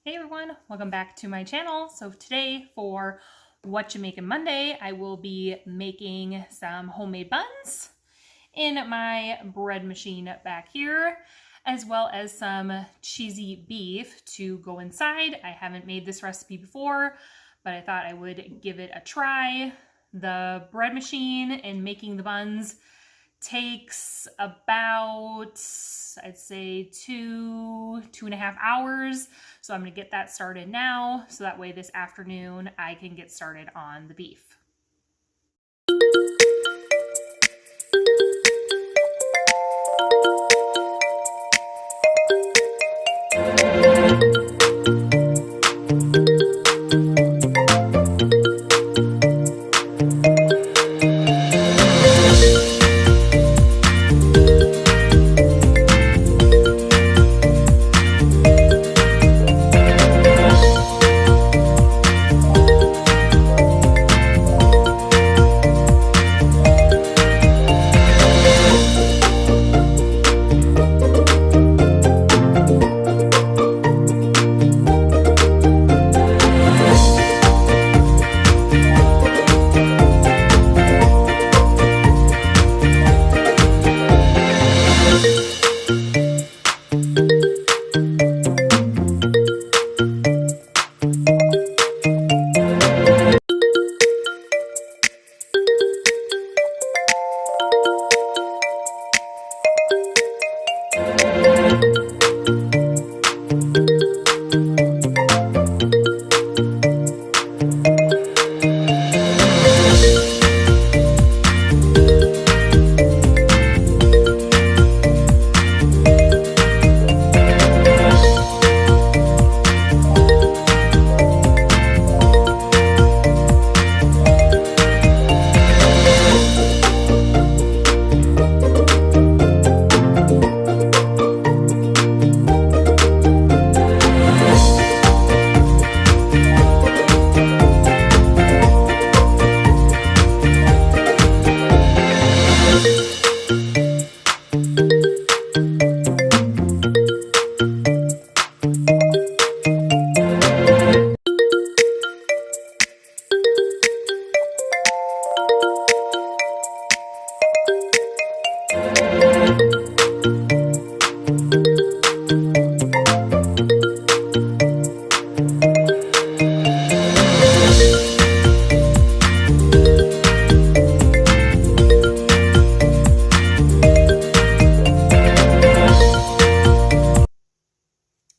Hey everyone, welcome back to my channel. So today for What You Making Monday, I will be making some homemade buns in my bread machine back here, as well as some cheesy beef to go inside. I haven't made this recipe before, but I thought I would give it a try. The bread machine and making the buns takes about, I'd say 2.5 hours. So I'm gonna get that started now, so that way this afternoon I can get started on the beef.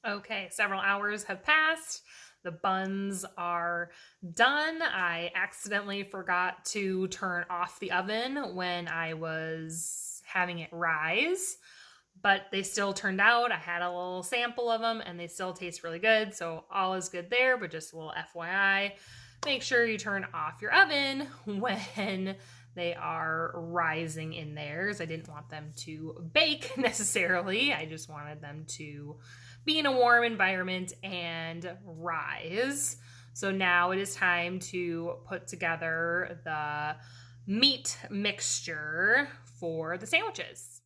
Okay, several hours have passed. The buns are done. I accidentally forgot to turn off the oven when I was having it rise, but they still turned out. I had a little sample of them and they still taste really good. So all is good there, but just a little FYI, make sure you turn off your oven when they are rising in theirs. I didn't want them to bake necessarily. I just wanted them to be in a warm environment and rise. So now it is time to put together the meat mixture for the sandwiches.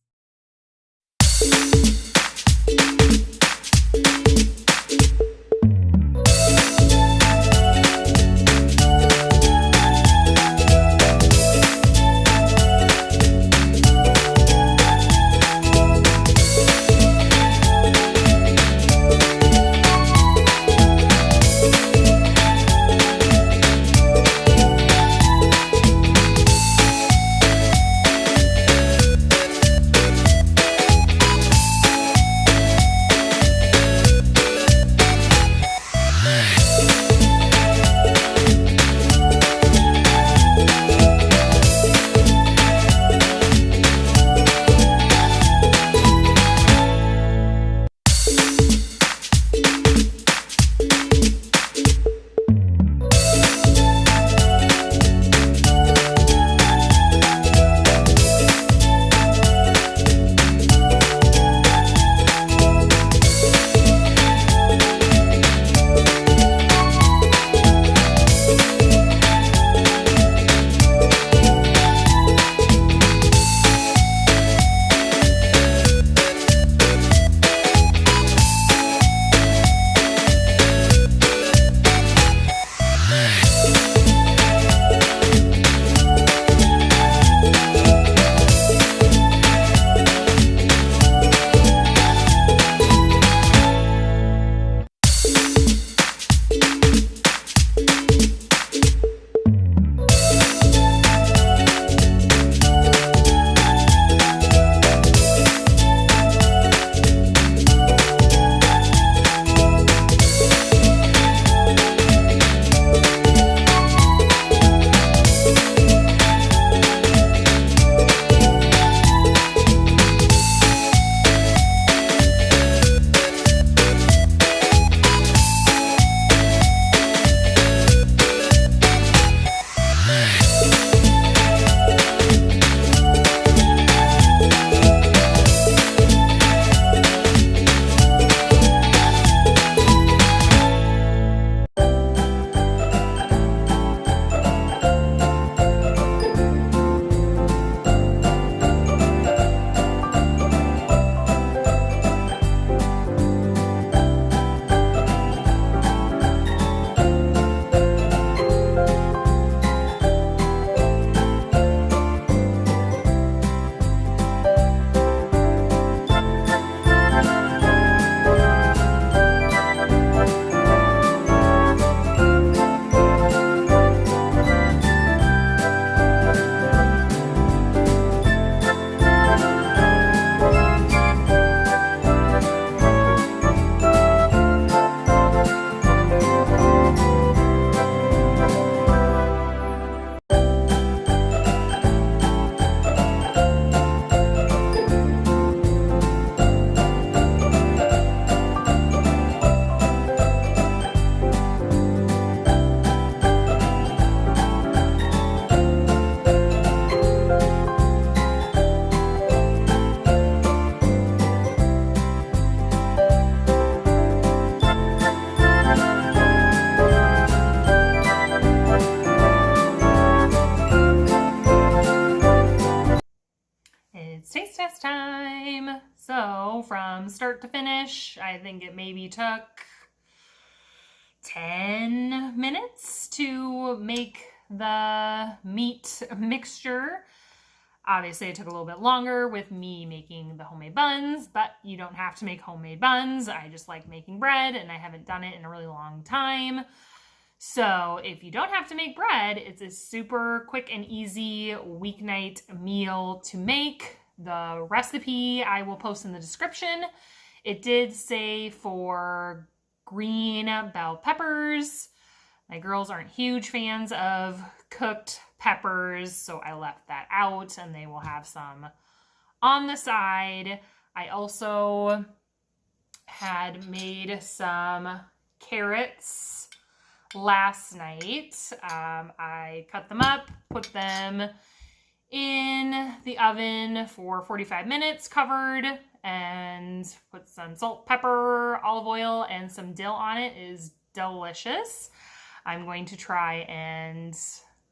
It's taste test time. So from start to finish, I think it maybe took 10 minutes to make the meat mixture. Obviously, it took a little bit longer with me making the homemade buns, but you don't have to make homemade buns. I just like making bread, and I haven't done it in a really long time. So if you don't have to make bread, it's a super quick and easy weeknight meal to make. The recipe I will post in the description. It did say for green bell peppers. My girls aren't huge fans of cooked peppers, so I left that out, and they will have some on the side. I also had made some carrots last night. I cut them up, put them in the oven for 45 minutes covered, and put some salt, pepper, olive oil, and some dill on it. It is delicious. I'm going to try and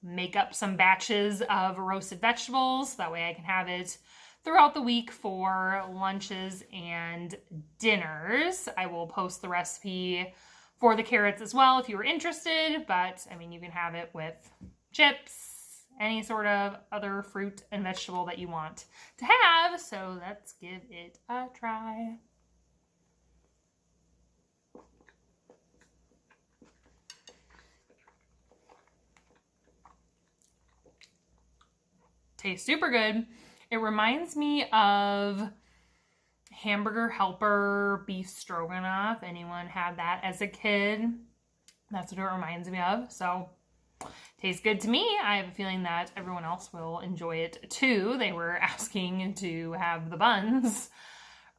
make up some batches of roasted vegetables. That way I can have it throughout the week for lunches and dinners. I will post the recipe for the carrots as well if you were interested, but I mean, you can have it with chips, any sort of other fruit and vegetable that you want to have. So let's give it a try. Tastes super good. It reminds me of Hamburger Helper beef stroganoff. Anyone had that as a kid? That's what it reminds me of. So tastes good to me. I have a feeling that everyone else will enjoy it too. They were asking to have the buns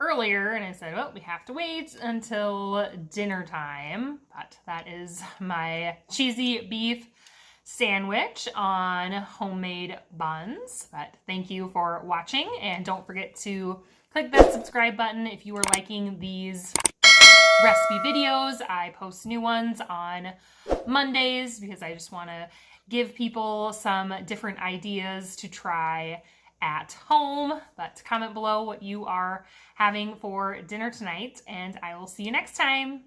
earlier, and I said, well, we have to wait until dinner time. But that is my cheesy beef sandwich on homemade buns. But thank you for watching, and don't forget to click that subscribe button if you are liking these recipe videos. I post new ones on Mondays because I just want to give people some different ideas to try at home. But comment below what you are having for dinner tonight, and I will see you next time.